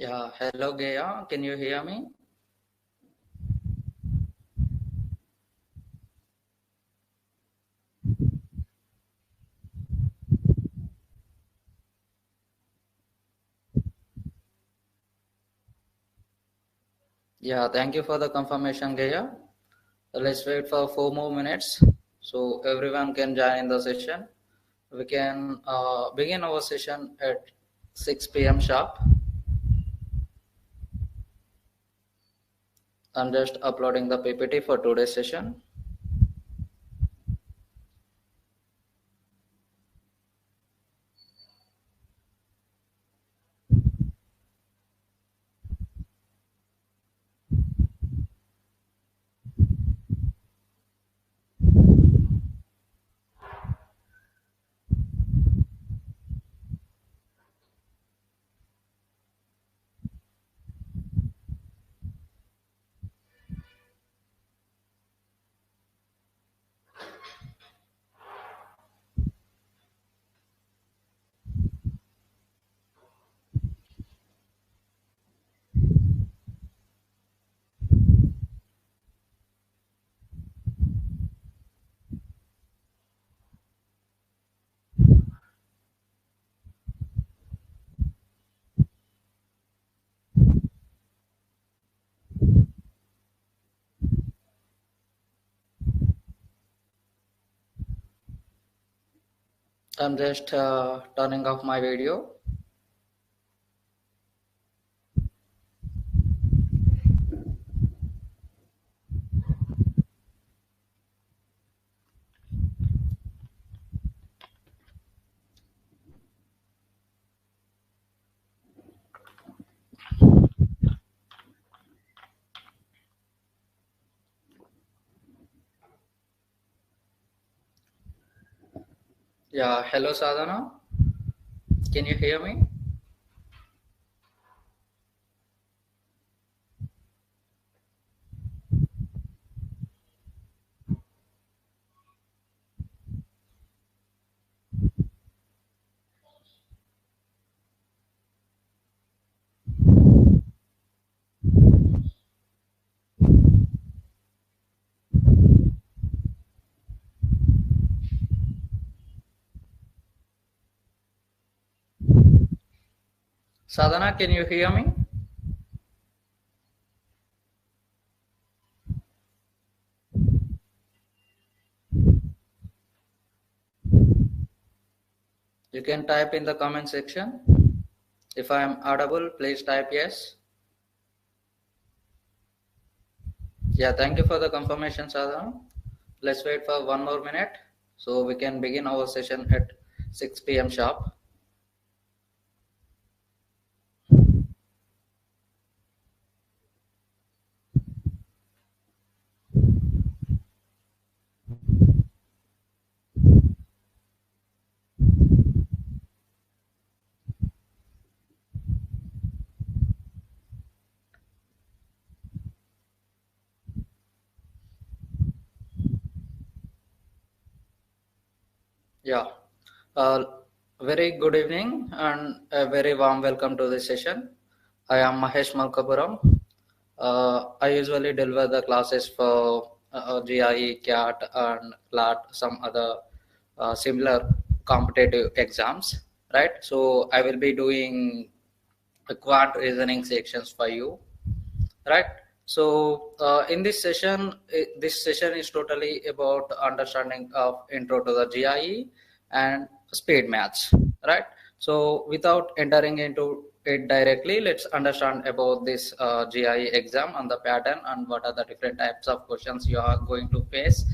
Yeah, hello Gaya, can you hear me? Yeah, thank you for the confirmation, Gaya. Let's wait for 4 more minutes so everyone can join the session. We can begin our session at 6 p.m. sharp. I'm just uploading the PPT for today's session. I'm just turning off my video. Yeah, hello Sadhana, can you hear me? Sadhana, can you hear me? You can type in the comment section. If I am audible, please type yes. Yeah, thank you for the confirmation, Sadhana. Let's wait for 1 more minute so we can begin our session at 6 p.m. sharp. Yeah, uh, very good evening and a very warm welcome to this session. I am Mahesh Molkapuram. I usually deliver the classes for GRE, CAT, and CLAT, some other similar competitive exams, right? So I will be doing the quant reasoning sections for you, right? So in this session is totally about understanding of intro to the GIE and speed maths, right? So without entering into it directly, let's understand about this GIE exam and the pattern and what are the different types of questions you are going to face,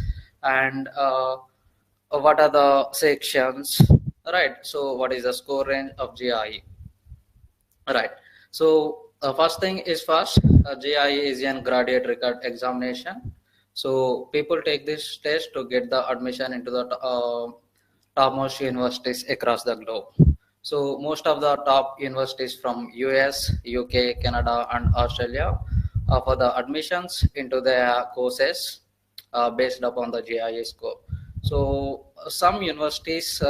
and what are the sections, right? So what is the score range of GIE? Right. So first thing is first, GIE is an graduate record examination. So people take this test to get the admission into the topmost universities across the globe. So most of the top universities from US, UK, Canada, and Australia offer the admissions into their courses based upon the GIE score. So some universities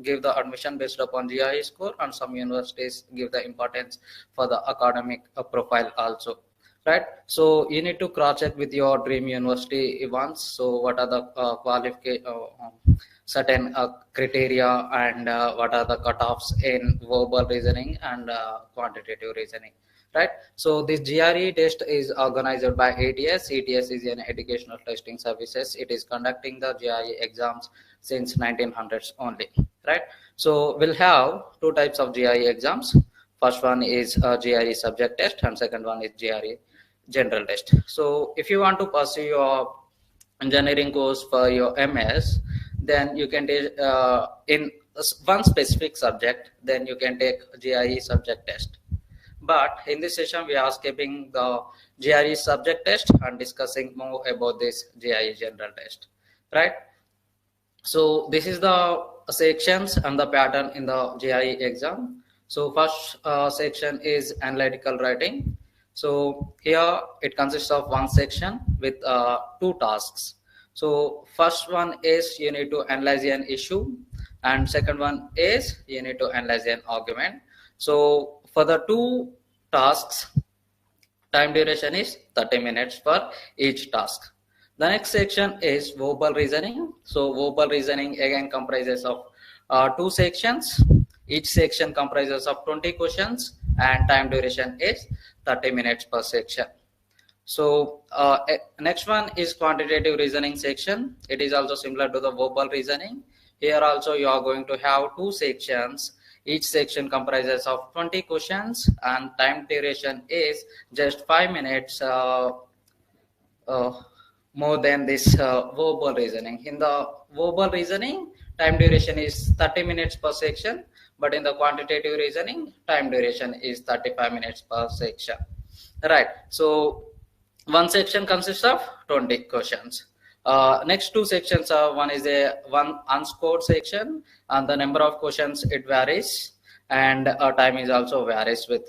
give the admission based upon GRE score, and some universities give the importance for the academic profile also, right? So you need to cross check with your dream university once. So what are the certain criteria, and what are the cutoffs in verbal reasoning and quantitative reasoning, right? So this GRE test is organized by ATS. ATS is an educational testing services. It is conducting the GRE exams since 1900s only, right? So we'll have two types of GRE exams. First one is GRE subject test, and second one is GRE general test. So if you want to pursue your engineering course for your MS, then you can take in one specific subject, then you can take GRE subject test. But in this session, we are skipping the GRE subject test and discussing more about this GRE general test, right? So this is the sections and the pattern in the GRE exam. So first section is analytical writing. So here it consists of one section with two tasks. So first one is you need to analyze an issue, and second one is you need to analyze an argument. So for the two tasks, time duration is 30 minutes for each task. The next section is verbal reasoning. So verbal reasoning again comprises of two sections. Each section comprises of 20 questions, and time duration is 30 minutes per section. So next one is quantitative reasoning section. It is also similar to the verbal reasoning. Here also you are going to have two sections. Each section comprises of 20 questions, and time duration is just 5 minutes more than this verbal reasoning. In the verbal reasoning, time duration is 30 minutes per section, but in the quantitative reasoning, time duration is 35 minutes per section, right? So one section consists of 20 questions. Next two sections are, one is a one unscored section, and the number of questions it varies, and time is also varies with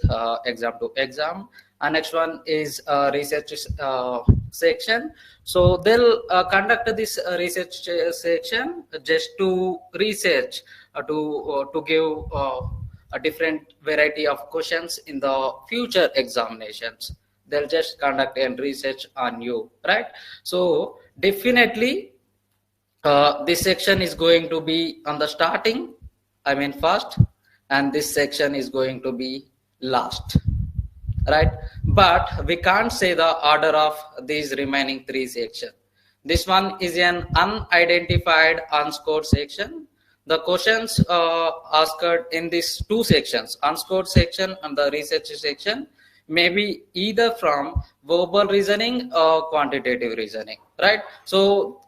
exam to exam. And next one is research section. So they'll conduct this research section just to research to give a different variety of questions in the future examinations. They'll just conduct and research on you, right? So definitely this section is going to be on the starting, I mean first, and this section is going to be last, right? But we can't say the order of these remaining three sections. This one is an unidentified unscored section. The questions asked in these two sections, unscored section and the research section, may be either from verbal reasoning or quantitative reasoning, right? So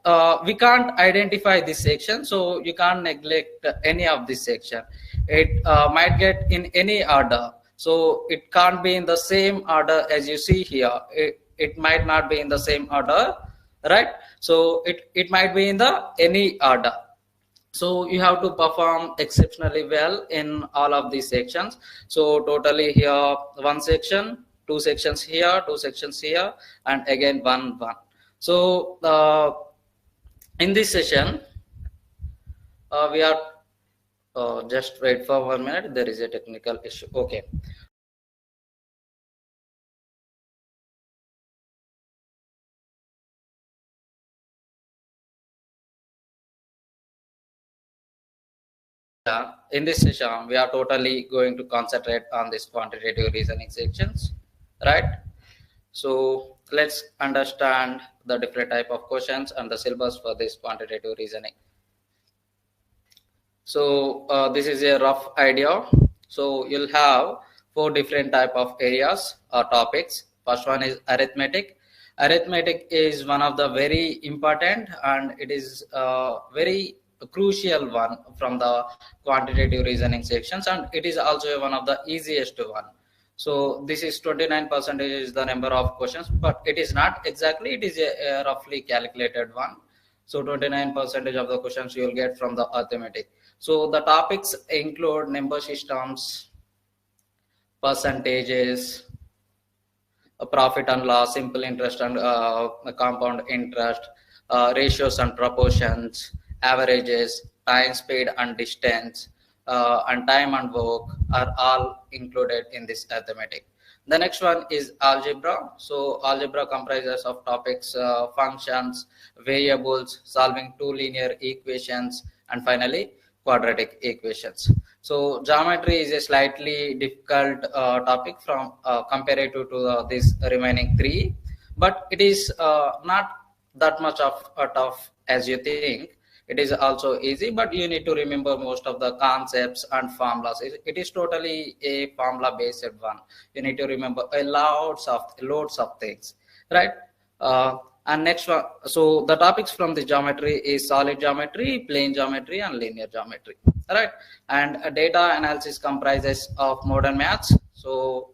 we can't identify this section, so you can't neglect any of this section. It might get in any order, so it can't be in the same order as you see here. It might not be in the same order, right? So it might be in the any order. So you have to perform exceptionally well in all of these sections. So totally here one section, two sections here, two sections here, and again one. So in this session we are just wait for 1 minute, there is a technical issue. Okay. In this session, we are totally going to concentrate on this quantitative reasoning sections, right? So let's understand the different type of questions and the syllabus for this quantitative reasoning. So this is a rough idea. So you'll have four different type of areas or topics. First one is arithmetic. Arithmetic is one of the very important, and it is very crucial one from the quantitative reasoning sections, and it is also one of the easiest one. So this is 29% is the number of questions, but it is not exactly, it is a roughly calculated one. So 29% of the questions you will get from the arithmetic. So the topics include number systems, percentages, profit and loss, simple interest and compound interest, ratios and proportions, averages, time, speed, and distance, and time and work are all included in this arithmetic. The next one is algebra. So algebra comprises of topics, functions, variables, solving two linear equations, and finally quadratic equations. So geometry is a slightly difficult topic from comparative to these remaining three, but it is not that much of tough as you think. It is also easy, but you need to remember most of the concepts and formulas. It is totally a formula based one. You need to remember a loads of things, right? And next one, so the topics from the geometry is solid geometry, plane geometry, and linear geometry, right? And data analysis comprises of modern maths. So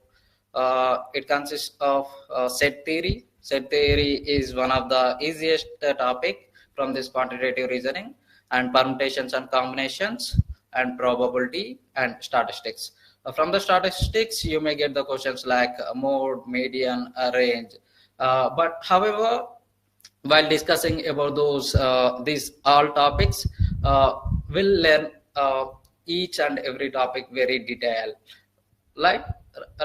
it consists of set theory. Set theory is one of the easiest topic from this quantitative reasoning, and permutations and combinations, and probability and statistics. From the statistics, you may get the questions like mode, median, range. But however, while discussing about these all topics, we'll learn each and every topic very detailed. Like,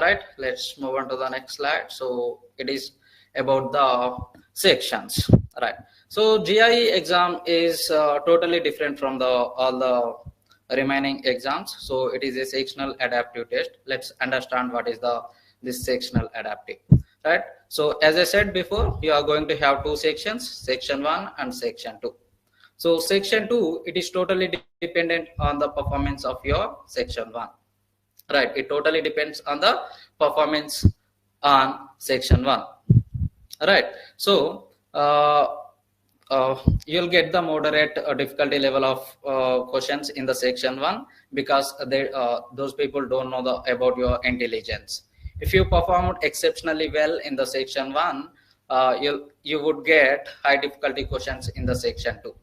right? Let's move on to the next slide. So it is about the sections, right? So GRE exam is totally different from all the remaining exams. So it is a sectional adaptive test. Let's understand what is this sectional adaptive, right? So as I said before, you are going to have two sections, section 1 and section 2. So section 2, it is totally dependent on the performance of your section 1, right? It totally depends on the performance on section 1, right? So you'll get the moderate difficulty level of questions in the section 1 because those people don't know about your intelligence. If you performed exceptionally well in the section 1, you would get high difficulty questions in the section 2.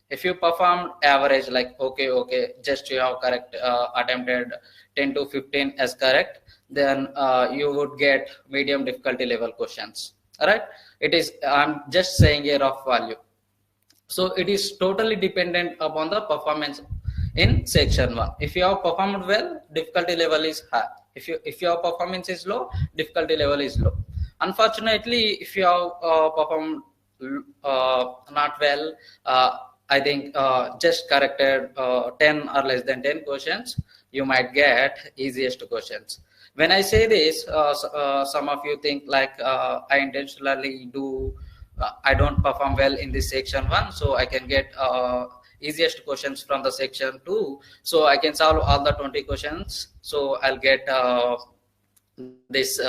If you performed average, like okay, just you have correct attempted 10 to 15 as correct, then you would get medium difficulty level questions. All right, I'm just saying a rough value. So it is totally dependent upon the performance in section 1. If you have performed well, difficulty level is high. If your performance is low, difficulty level is low. Unfortunately, if you have performed not well, I think just corrected 10 or less than 10 questions, you might get easiest questions. When I say this, some of you think like I intentionally I don't perform well in this section 1, so I can get easiest questions from the section 2, so I can solve all the 20 questions, so I'll get this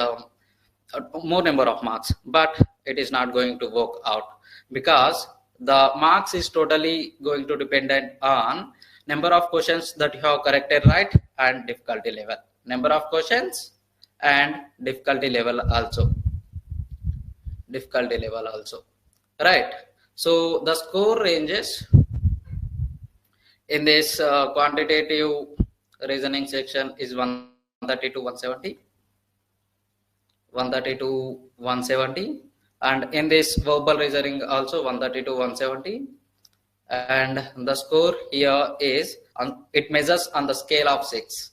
more number of marks. But it is not going to work out because the marks is totally going to dependent on number of questions that you have corrected right and difficulty level. Number of questions and difficulty level also. Right? So the score ranges in this quantitative reasoning section is 130 to 170, and in this verbal reasoning also 130 to 170, and the score here is it measures on the scale of 6.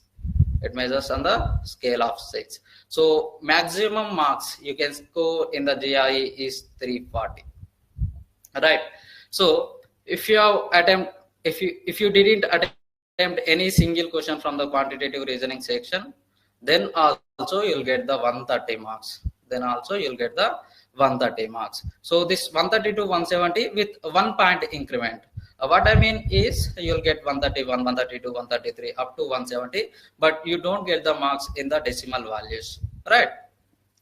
So maximum marks you can score in the GRE is 340, right? So if you didn't attempt any single question from the quantitative reasoning section, then also you'll get the 130 marks. So this 130 to 170 with 1 point increment. What I mean is you'll get 131, 132, 133 up to 170, but you don't get the marks in the decimal values, right?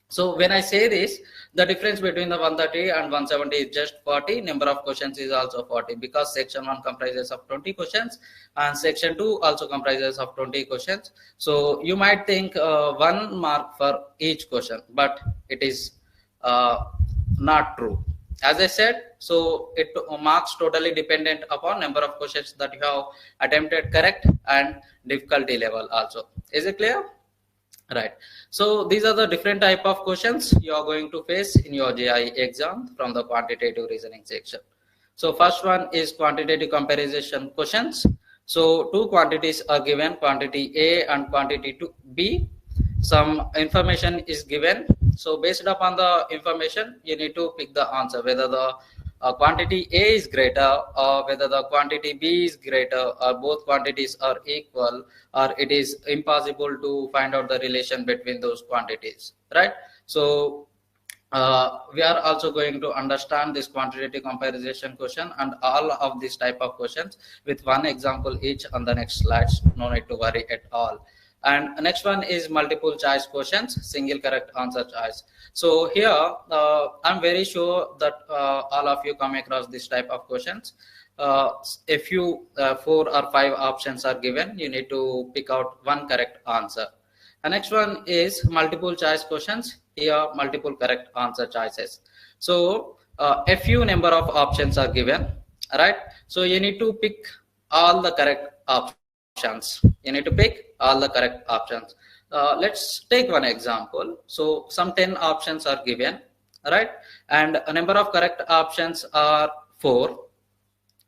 So when I say this, the difference between the 130 and 170 is just 40. Number of questions is also 40 because section 1 comprises of 20 questions and section 2 also comprises of 20 questions. So you might think 1 mark for each question, but it is not true. As I said, so it marks totally dependent upon number of questions that you have attempted correct and difficulty level also. Is it clear? Right. So these are the different type of questions you are going to face in your GRE exam from the quantitative reasoning section. So first one is quantitative comparison questions. So two quantities are given, quantity A and quantity B. Some information is given. So based upon the information, you need to pick the answer, whether the quantity A is greater or whether the quantity B is greater, or both quantities are equal, or it is impossible to find out the relation between those quantities, right? So we are also going to understand this quantitative comparison question and all of these type of questions with one example each on the next slides. No need to worry at all. And next one is multiple choice questions, single correct answer choice. So here I'm very sure that all of you come across this type of questions. If you 4 or 5 options are given, you need to pick out one correct answer. The next one is multiple choice questions. Here multiple correct answer choices. So a few number of options are given, right? So you need to pick all the correct options. You need to pick all the correct options. Let's take one example. So some 10 options are given, right? And a number of correct options are 4.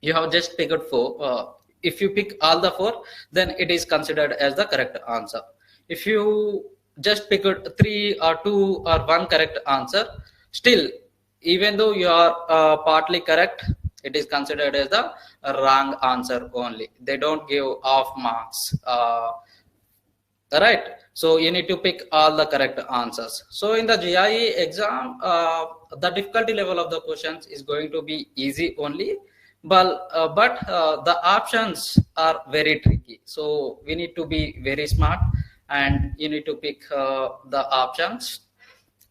You have just picked 4. If you pick all the 4, then it is considered as the correct answer. If you just picked 3 or 2 or 1 correct answer, still, even though you are partly correct, it is considered as the wrong answer only. They don't give off marks. Right? So you need to pick all the correct answers. So in the GRE exam, the difficulty level of the questions is going to be easy only, but the options are very tricky. So we need to be very smart, and you need to pick the options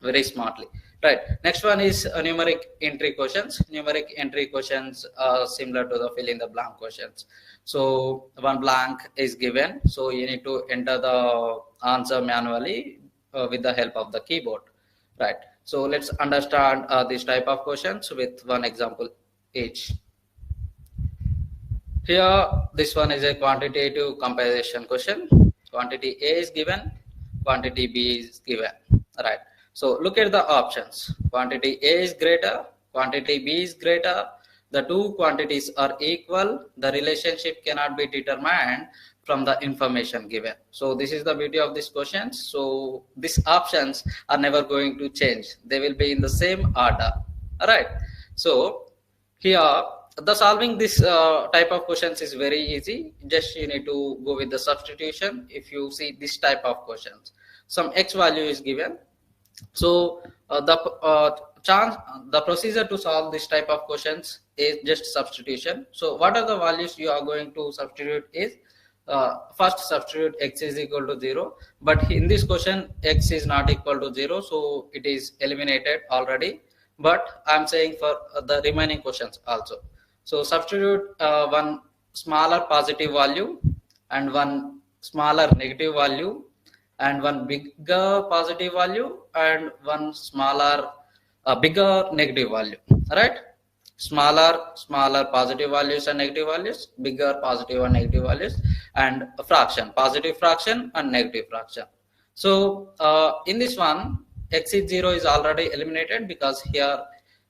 very smartly. Right. Next one is numeric entry questions. Numeric entry questions are similar to the fill in the blank questions. So one blank is given. So you need to enter the answer manually with the help of the keyboard. Right. So let's understand this type of questions with one example each. Here, this one is a quantitative comparison question. Quantity A is given, quantity B is given, right? So look at the options. Quantity A is greater, quantity B is greater. The two quantities are equal. The relationship cannot be determined from the information given. So this is the beauty of this question. So these options are never going to change. They will be in the same order, all right? So here, the solving this type of questions is very easy. Just you need to go with the substitution. If you see this type of questions, some x value is given. So the procedure to solve this type of questions is just substitution. So what are the values you are going to substitute is first substitute x is equal to 0, but in this question x is not equal to 0, so it is eliminated already. But I'm saying for the remaining questions also. So substitute one smaller positive value and one smaller negative value and one bigger positive value and one smaller bigger negative value, right? Smaller positive values and negative values, bigger positive and negative values, and a fraction, positive fraction and negative fraction. So in this one, x is 0 is already eliminated because here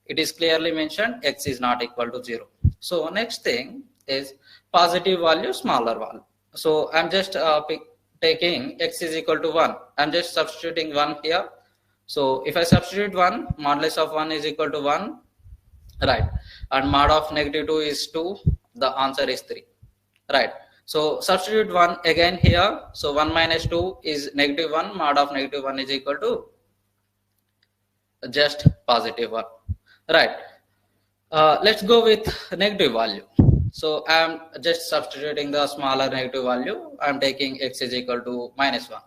it is clearly mentioned x is not equal to 0. So next thing is positive value, smaller value. So I'm just taking x is equal to 1. I'm just substituting 1 here. So if I substitute 1, modulus of 1 is equal to 1, right? And mod of negative 2 is 2. The answer is 3, right? So substitute 1 again here. So 1 minus 2 is negative 1. Mod of negative 1 is equal to just positive 1, right? Let's go with negative value. So I'm just substituting the smaller negative value. I'm taking x is equal to minus 1.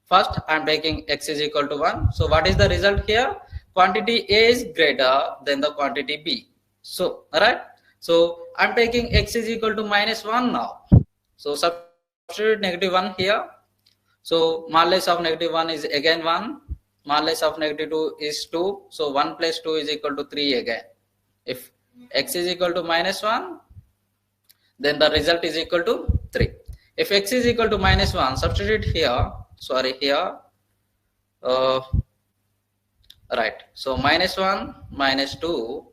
First, I'm taking x is equal to 1. So what is the result here? Quantity A is greater than the quantity B. So, right? So I'm taking x is equal to minus 1 now. So substitute negative 1 here. So modulus of negative 1 is again 1. Modulus of negative 2 is 2. So 1 plus 2 is equal to 3 again. If x is equal to minus 1, then the result is equal to 3. If x is equal to minus 1, substitute here. Sorry, here. Right. So minus 1, minus 2.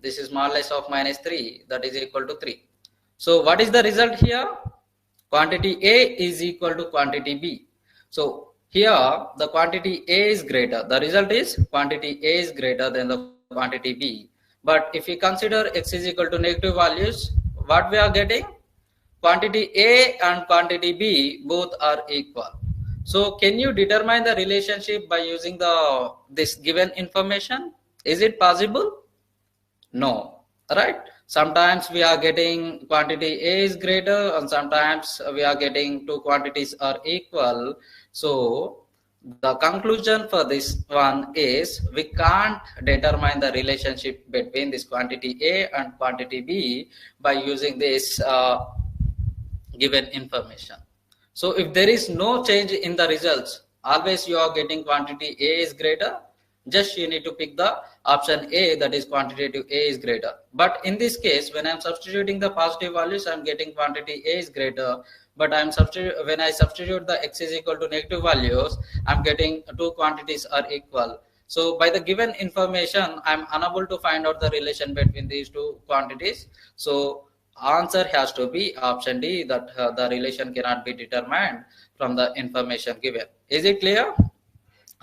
This is smallest of minus 3, that is equal to 3. So what is the result here? Quantity A is equal to quantity B. So here the quantity A is greater. The result is quantity A is greater than the quantity B. But if we consider x is equal to negative values, what we are getting? Quantity A and quantity B both are equal. So can you determine the relationship by using this given information? Is it possible? No, right? Sometimes we are getting quantity A is greater and sometimes we are getting two quantities are equal. So the conclusion for this one is we can't determine the relationship between this quantity A and quantity B by using this given information. So if there is no change in the results, always you are getting quantity A is greater, just you need to pick the option A, that is quantitative A is greater. But in this case, when I'm substituting the positive values, I'm getting quantity A is greater. But when I substitute the x is equal to negative values, I'm getting two quantities are equal. So by the given information, I'm unable to find out the relation between these two quantities. So answer has to be option D, that the relation cannot be determined from the information given. Is it clear?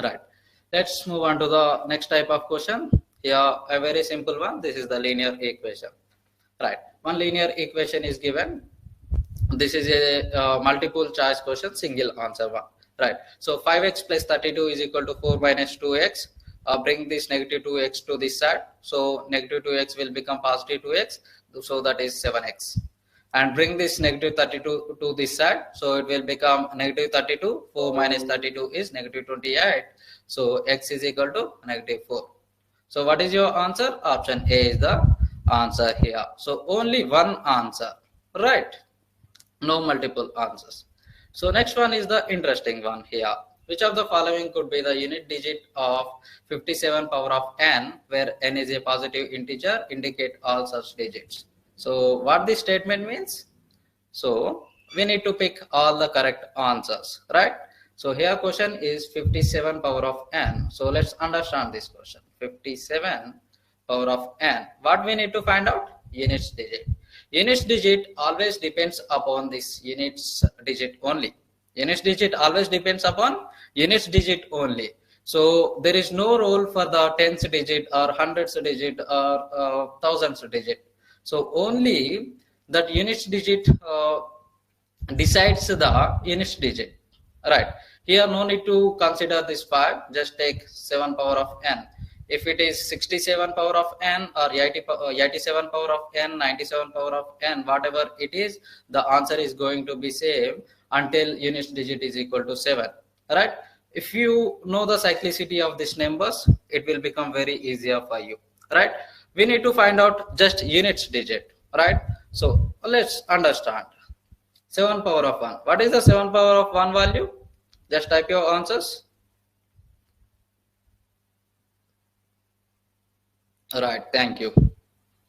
Right. Let's move on to the next type of question. Here, a very simple one. This is the linear equation. Right. One linear equation is given. This is a multiple choice question, single answer one. Right. So 5x plus 32 is equal to 4 minus 2x. Bring this negative 2x to this side. So negative 2x will become positive 2x. So that is 7x. And bring this negative 32 to this side. So it will become negative 32. 4 minus 32 is negative 28. So x is equal to negative 4. So what is your answer? Option A is the answer here. So only one answer, right? No multiple answers. So next one is the interesting one here. Which of the following could be the unit digit of 57 power of n, where n is a positive integer? Indicate all such digits. So what this statement means? So we need to pick all the correct answers, right? So here question is 57 power of n. So let's understand this question. 57 power of n. What we need to find out? Units digit. Units digit always depends upon this units digit only. Units digit always depends upon units digit only. So there is no role for the tens digit or hundreds digit or thousands digit. So only that units digit decides the units digit. Right. Here no need to consider this 5. Just take 7 power of n. If it is 67 power of n or 87 power of n, 97 power of n, whatever it is, the answer is going to be same until units digit is equal to 7. Right. If you know the cyclicity of these numbers, it will become very easier for you. Right. We need to find out just units digit. Right. So let's understand. 7 power of 1. What is the 7 power of 1 value? Just type your answers. Right, thank you.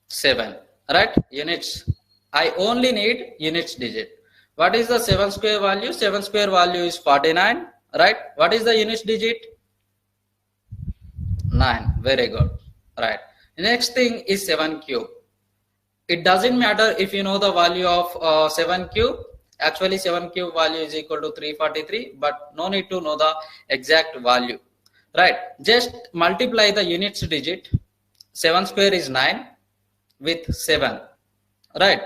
7. Right, units. I only need units digit. What is the 7 square value? 7 square value is 49. Right, what is the units digit? 9. Very good. Right. Next thing is 7 cube. It doesn't matter if you know the value of 7 cube. Actually 7 cube value is equal to 343, but no need to know the exact value. Right. Just multiply the units digit. 7 square is 9 with 7. Right.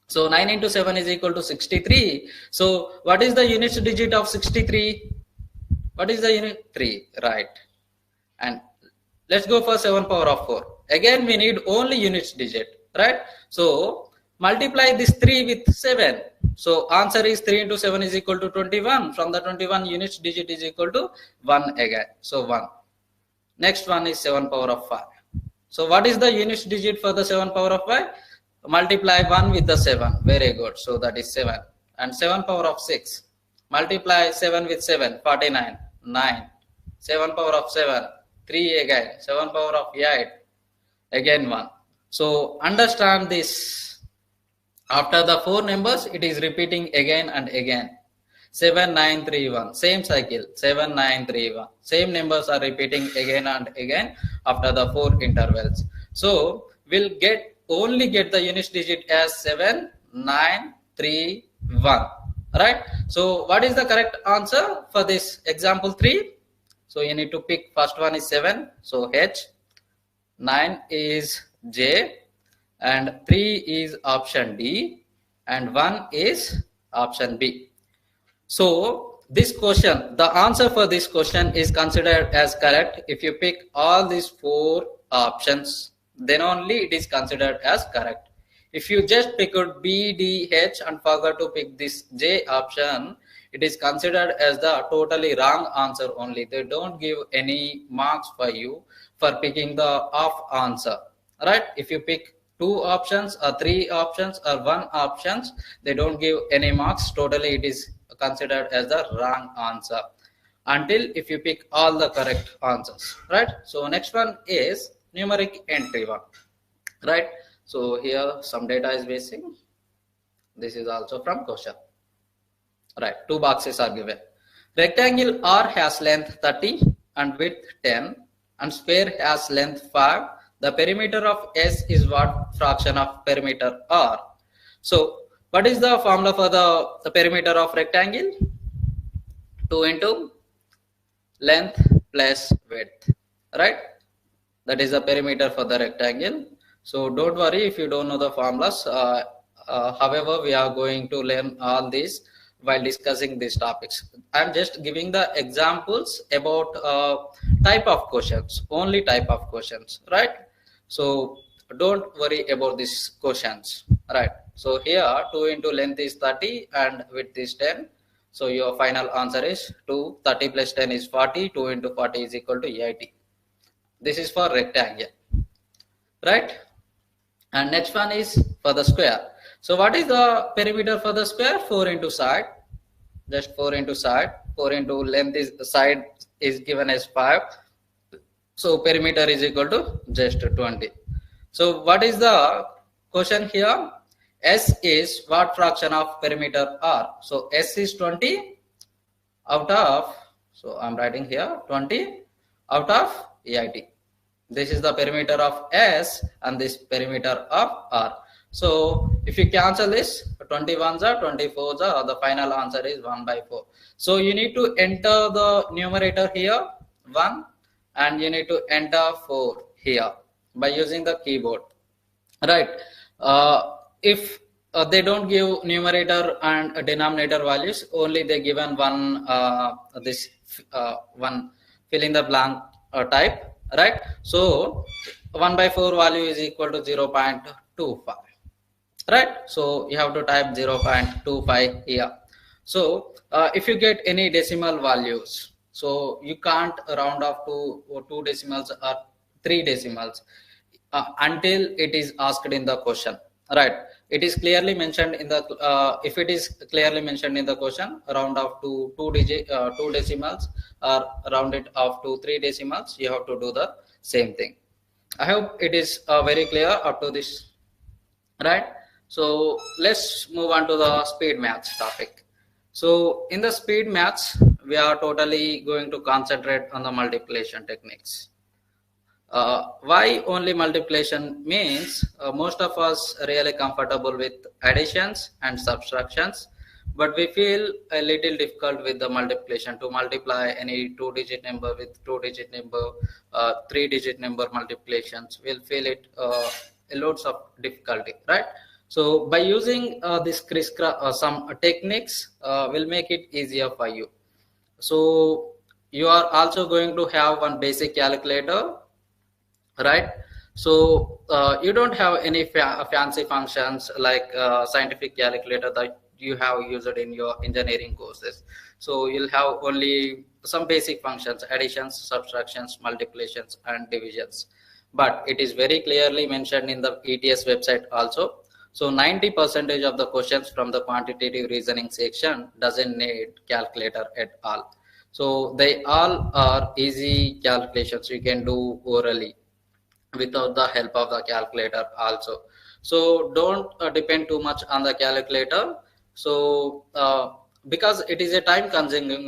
So 9 into 7 is equal to 63. So what is the units digit of 63? What is the unit? 3. Right. And let's go for 7 power of 4. Again we need only units digit. Right. So multiply this 3 with 7. So answer is 3 into 7 is equal to 21. From the 21, units digit is equal to 1 again. So 1. Next one is 7 power of 5. So what is the units digit for the 7 power of 5? Multiply 1 with the 7. Very good. So that is 7. And 7 power of 6. Multiply 7 with 7. 49. 9. 7 power of 7. 3 again. 7 power of 8. Again 1. So understand this. After the 4 numbers, it is repeating again and again. 7, 9, 3, 1. Same cycle. 7, 9, 3, 1. Same numbers are repeating again and again after the 4 intervals. So will only get the unit digit as 7931, right? So what is the correct answer for this example 3? So you need to pick, first one is 7, so H, 9 is J, and 3 is option D, and 1 is option B. So this question, the answer for this question is considered as correct if you pick all these 4 options, then only it is considered as correct. If you just pick out B, D, H and forgot to pick this J option, it is considered as the totally wrong answer only. They don't give any marks for you for picking the off answer, right? If you pick 2 options or 3 options or 1 options, they don't give any marks. Totally it is considered as the wrong answer until if you pick all the correct answers, right? So next one is numeric entry one, right? So here some data is missing. This is also from question, right? 2 boxes are given. Rectangle R has length 30 and width 10 and square has length 5. The perimeter of S is what fraction of perimeter R? So what is the formula for the perimeter of rectangle? 2 into length plus width, right? That is the perimeter for the rectangle. So don't worry if you don't know the formulas. However, we are going to learn all these while discussing these topics. I'm just giving the examples about type of questions, only type of questions, right? So don't worry about these questions, right? So here 2 into length is 30 and width is 10. So your final answer is 2. 30 plus 10 is 40. 2 into 40 is equal to 80. This is for rectangle, right? And next one is for the square. So what is the perimeter for the square? 4 into side, just 4 into side. 4 into length is side is given as 5. So perimeter is equal to just 20. So what is the question here? S is what fraction of perimeter R? So S is 20 out of, so I'm writing here 20 out of 80. This is the perimeter of S and this perimeter of R. So if you cancel this, 21s are 24s are, the final answer is 1 by 4. So you need to enter the numerator here 1 and you need to enter 4 here by using the keyboard, right? If they don't give numerator and denominator values, only they given one one fill in the blank type, right? So 1 by 4 value is equal to 0.25, right? So you have to type 0.25 here. So if you get any decimal values, so you can't round off to 2 decimals or 3 decimals until it is asked in the question, right? It is clearly mentioned in the if it is clearly mentioned in the question, round off to 2 decimals or round it off to 3 decimals, you have to do the same thing. I hope it is very clear up to this, right? So let's move on to the speed maths topic. So in the speed maths, we are totally going to concentrate on the multiplication techniques. Why only multiplication means most of us are really comfortable with additions and subtractions, but we feel a little difficult with the multiplication. To multiply any 2-digit number with 2-digit number, 3-digit number multiplications, we'll feel it loads of difficulty, right? So by using this some techniques will make it easier for you. So you are also going to have one basic calculator, right? So you don't have any fancy functions like scientific calculator that you have used in your engineering courses. So you'll have only some basic functions: additions, subtractions, multiplications and divisions. But it is very clearly mentioned in the ETS website also. So 90% of the questions from the quantitative reasoning section doesn't need calculator at all. So they all are easy calculations you can do orally without the help of the calculator also. So don't depend too much on the calculator. So because it is a time consuming